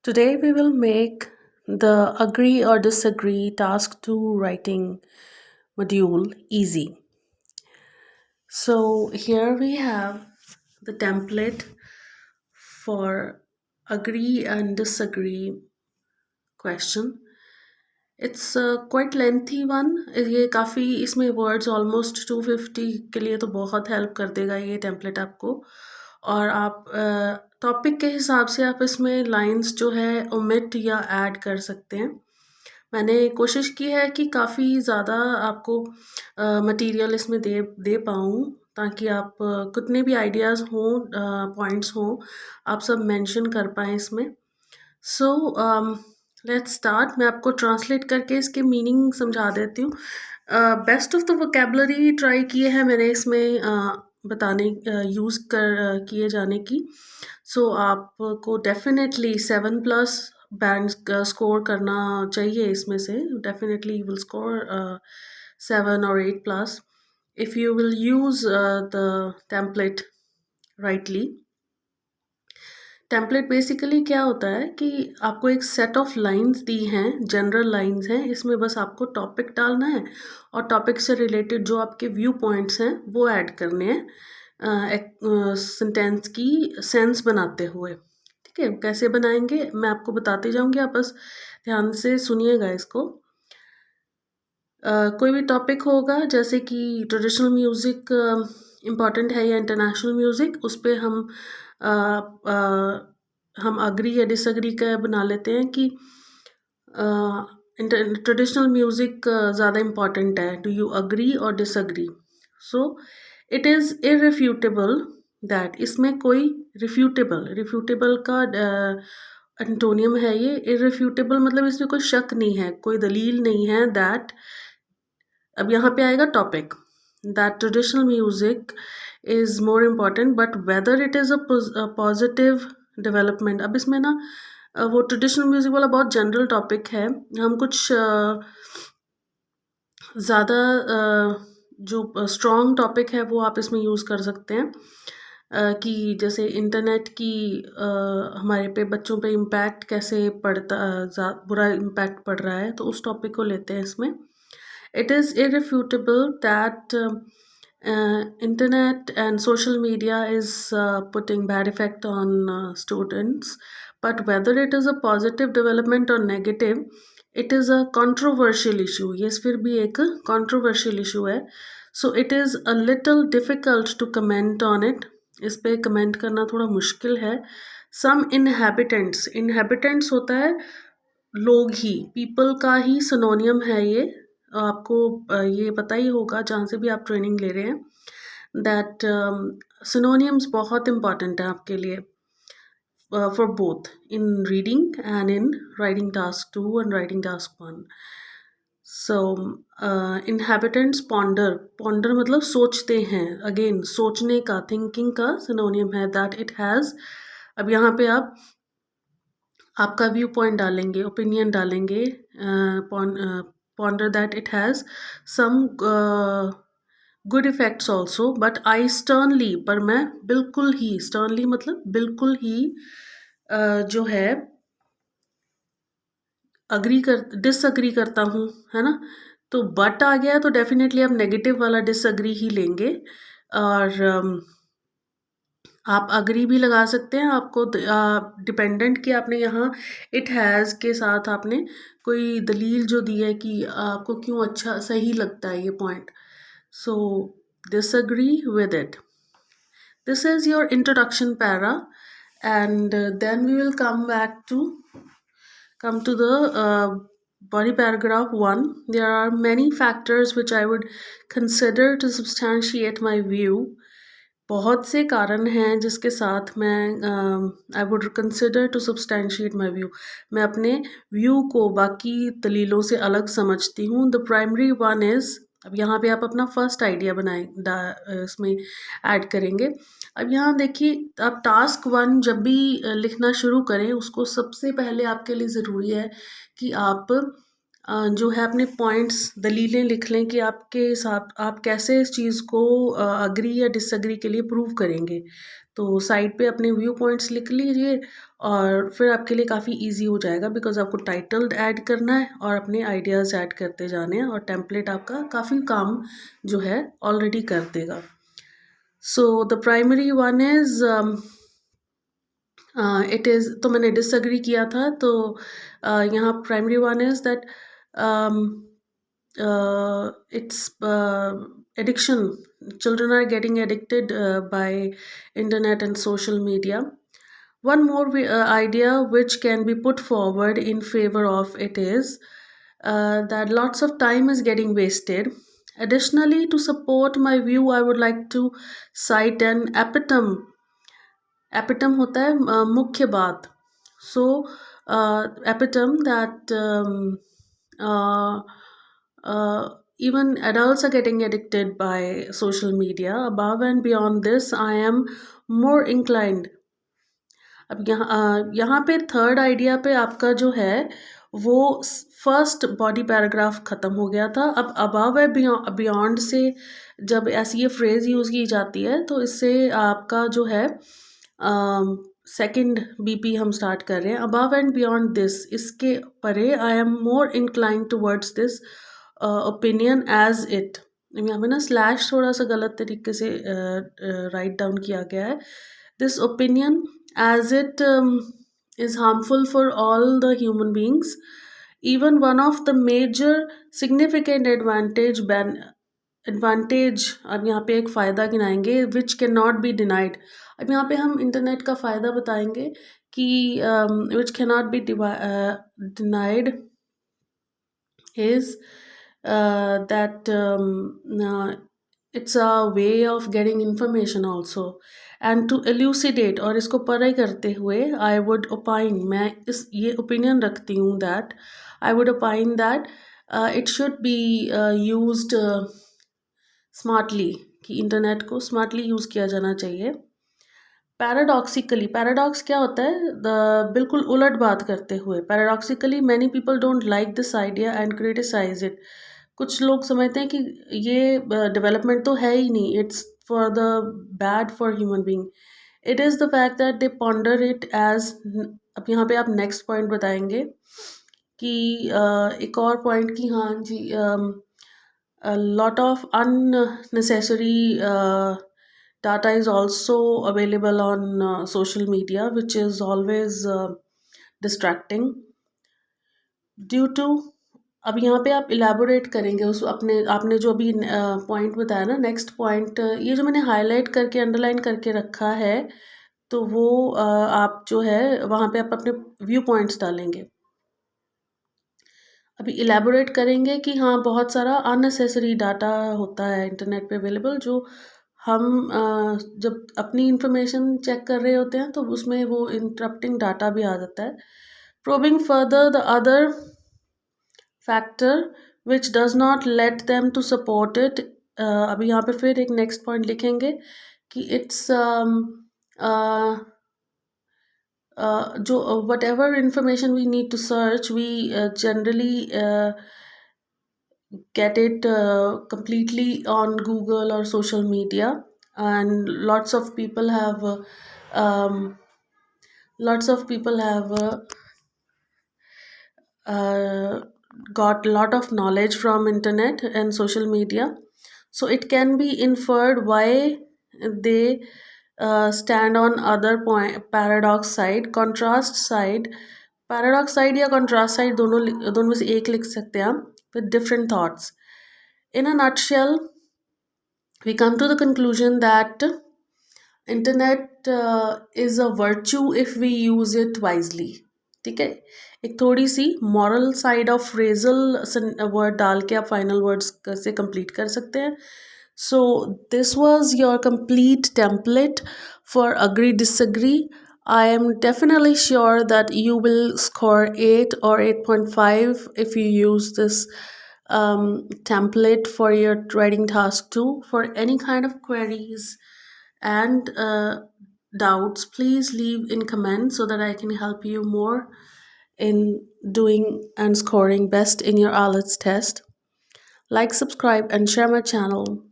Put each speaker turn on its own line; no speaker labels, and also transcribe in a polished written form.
Today we will make the agree or disagree task 2 writing module easy. So here we have the template for agree and disagree question. It's a quite lengthy one. ये काफ़ी इसमें words almost 250 के लिए तो बहुत help कर देगा ये टेम्पलेट आपको। और आप टॉपिक के हिसाब से आप इसमें लाइंस जो है ओमिट या ऐड कर सकते हैं। मैंने कोशिश की है कि काफ़ी ज़्यादा आपको मटेरियल इसमें दे पाऊँ ताकि आप कितने भी आइडियाज़ हों पॉइंट्स हों आप सब मेंशन कर पाएँ इसमें। So let's start. मैं आपको ट्रांसलेट करके इसके मीनिंग समझा देती हूँ। Best of the vocabulary try किए हैं मैंने इसमें बताने यूज़ कर किए जाने की। सो आपको डेफिनेटली 7+ बैंड स्कोर करना चाहिए इसमें से। Definitely you will score 7 or 8+ if you will use the template rightly. Template basically क्या होता है कि आपको एक सेट ऑफ लाइंस दी हैं, जनरल लाइंस हैं। इसमें बस आपको टॉपिक डालना है और टॉपिक से रिलेटेड जो आपके व्यू पॉइंट्स हैं वो ऐड करने हैं सेंटेंस की सेंस बनाते हुए। ठीक है, कैसे बनाएंगे मैं आपको बताते जाऊंगी, आप बस ध्यान से सुनिएगा इसको। कोई भी टॉपिक होगा जैसे कि ट्रेडिशनल म्यूज़िक इम्पॉर्टेंट है या इंटरनेशनल म्यूज़िक, उस पर हम अग्री या डिसअग्री का बना लेते हैं कि ट्रेडिशनल म्यूज़िक ज़्यादा इम्पॉर्टेंट है। डू यू अग्री और disagree? So it is irrefutable that, इसमें कोई रिफ्यूटेबल का एंटोनियम है ये। इररिफ्यूटेबल मतलब इसमें कोई शक नहीं है, कोई दलील नहीं है दैट। अब यहाँ पे आएगा topic that traditional music is more important but whether it is a positive development. अब इसमें ना वो ट्रेडिशनल म्यूजिक वाला बहुत जनरल टॉपिक है। हम कुछ ज़्यादा जो स्ट्रॉन्ग टॉपिक है वो आप इसमें यूज़ कर सकते हैं कि जैसे इंटरनेट की हमारे पे बच्चों पे इम्पैक्ट कैसे पड़ता, बुरा इम्पैक्ट पड़ रहा है, तो उस टॉपिक को लेते हैं इसमें। It is irrefutable that internet and social media is putting bad effect on students, but whether it is a positive development or negative, it is a controversial issue. Yes, फिर भी एक controversial issue है, so it is a little difficult to comment on it. इस पे comment करना थोड़ा मुश्किल है। Some inhabitants होता है लोग ही, people का ही सिनोनियम है ये। आपको ये पता ही होगा जहाँ से भी आप ट्रेनिंग ले रहे हैं दैट सिनोनियम्स बहुत इम्पॉर्टेंट है आपके लिए for both in reading and in writing task 2 and writing task 1। So inhabitants ponder मतलब सोचते हैं, अगेन सोचने का, थिंकिंग का सिनोनियम है दैट इट हैज़। अब यहाँ पे आप आपका व्यू पॉइंट डालेंगे, ओपिनियन डालेंगे, ponder that it has some good effects also, but I sternly, पर मैं बिल्कुल ही, sternly मतलब बिल्कुल ही जो है डिसअग्री करता हूँ, है ना। तो बट आ गया तो डेफिनेटली आप नेगेटिव वाला डिसअग्री ही लेंगे। और आप अग्री भी लगा सकते हैं, आपको डिपेंडेंट कि आपने यहाँ इट हैज़ के साथ आपने कोई दलील जो दी है कि आपको क्यों अच्छा सही लगता है ये point. So disagree with it. This is your introduction para and then we will come to the body paragraph 1. There are many factors which I would consider to substantiate my view. बहुत से कारण हैं जिसके साथ मैं I would consider to substantiate my view, मैं अपने view को बाकी दलीलों से अलग समझती हूँ। द प्राइमरी वन इज़, अब यहाँ पे आप अपना फर्स्ट आइडिया बनाएं, इसमें ऐड करेंगे। अब यहाँ देखिए, आप टास्क 1 जब भी लिखना शुरू करें उसको सबसे पहले आपके लिए ज़रूरी है कि आप जो है अपने पॉइंट्स दलीलें लिख लें कि आपके साथ आप कैसे इस चीज़ को अग्री या डिसएग्री के लिए प्रूव करेंगे। तो साइड पे अपने व्यू पॉइंट्स लिख लीजिए और फिर आपके लिए काफ़ी इजी हो जाएगा बिकॉज़ आपको टाइटल ऐड करना है और अपने आइडियाज़ ऐड करते जाने हैं और टेम्पलेट आपका काफ़ी काम जो है ऑलरेडी कर देगा। So the primary one is it is तो मैंने डिसएग्री किया था तो यहाँ primary one is that it's addiction. Children are getting addicted by internet and social media. One more idea which can be put forward in favor of it is that lots of time is getting wasted. Additionally, to support my view, I would like to cite an epitome. Epitome होता है मुख्य बात. So, epitome that even adults are getting addicted by social media. Above and beyond this, I am more inclined. अब यहाँ पे third idea पे आपका जो है वो फर्स्ट बॉडी पैराग्राफ ख़त्म हो गया था। अब अबव है बियॉन्ड से जब ऐसी ये फ्रेज़ यूज़ की जाती है तो इससे आपका जो है सेकंड बीपी हम स्टार्ट कर रहे हैं। अबव एंड बियॉन्ड दिस, इसके परे I am more inclined towards this opinion as it. यहाँ पे ना स्लैश थोड़ा सा गलत तरीके से राइट डाउन किया गया है। This opinion as it is harmful for all the human beings. Even one of the major significant advantage अब यहाँ पे एक फ़ायदा गिनाएंगे which cannot be denied. अब यहाँ पे हम इंटरनेट का फ़ायदा बताएंगे कि which cannot be denied is that it's a way of getting information also and to elucidate और इसको परे करते हुए I would opine, मैं इस ये opinion रखती हूँ that I would opine that it should be used smartly, कि इंटरनेट को स्मार्टली यूज़ किया जाना चाहिए। पैराडॉक्सिकली, पैराडॉक्स क्या होता है? बिल्कुल उलट बात करते हुए। Paradoxically many people don't like this idea and criticise it. कुछ लोग समझते हैं कि ये डेवलपमेंट तो है ही नहीं, it's for the bad for human being. It is the fact that they ponder it as. अब यहाँ पे आप नेक्स्ट पॉइंट बताएंगे कि एक और पॉइंट कि हाँ जी, a lot of unnecessary data is also available on social media, which is always distracting due to। अब यहाँ पे आप इलेबोरेट करेंगे उस अपने आपने जो अभी पॉइंट बताया ना, नेक्स्ट पॉइंट ये जो मैंने हाईलाइट करके अंडरलाइन करके रखा है तो वो आप जो है वहाँ पे आप अपने व्यू पॉइंट्स डालेंगे। अभी इलेबोरेट करेंगे कि हाँ बहुत सारा अननेसेसरी डाटा होता है इंटरनेट पे अवेलेबल, जो हम जब अपनी इंफॉर्मेशन चेक कर रहे होते हैं तो उसमें वो इंटरप्टिंग डाटा भी आ जाता है। Probing further the other factor which does not let them to support it. अभी यहाँ पे फिर एक नेक्स्ट पॉइंट लिखेंगे कि इट्स जो whatever information we need to search, we generally get it completely on Google or social media, and um, lots of people have uh, got a lot of knowledge from internet and social media. So it can be inferred why they stand on other point, paradox side, contrast side। Paradox side या contrast side दोनों में से एक लिख सकते हैं हम, with different thoughts. In a nutshell, we come to the conclusion that internet is a virtue if we use it wisely. ठीक है, एक थोड़ी सी moral side of phrasal word डाल के आप फाइनल वर्ड्स से कंप्लीट कर सकते हैं। So this was your complete template for agree disagree. I am definitely sure that you will score 8 or 8.5 if you use this template for your writing task 2. For any kind of queries and doubts, please leave in comments so that I can help you more in doing and scoring best in your IELTS test. Like, subscribe, and share my channel.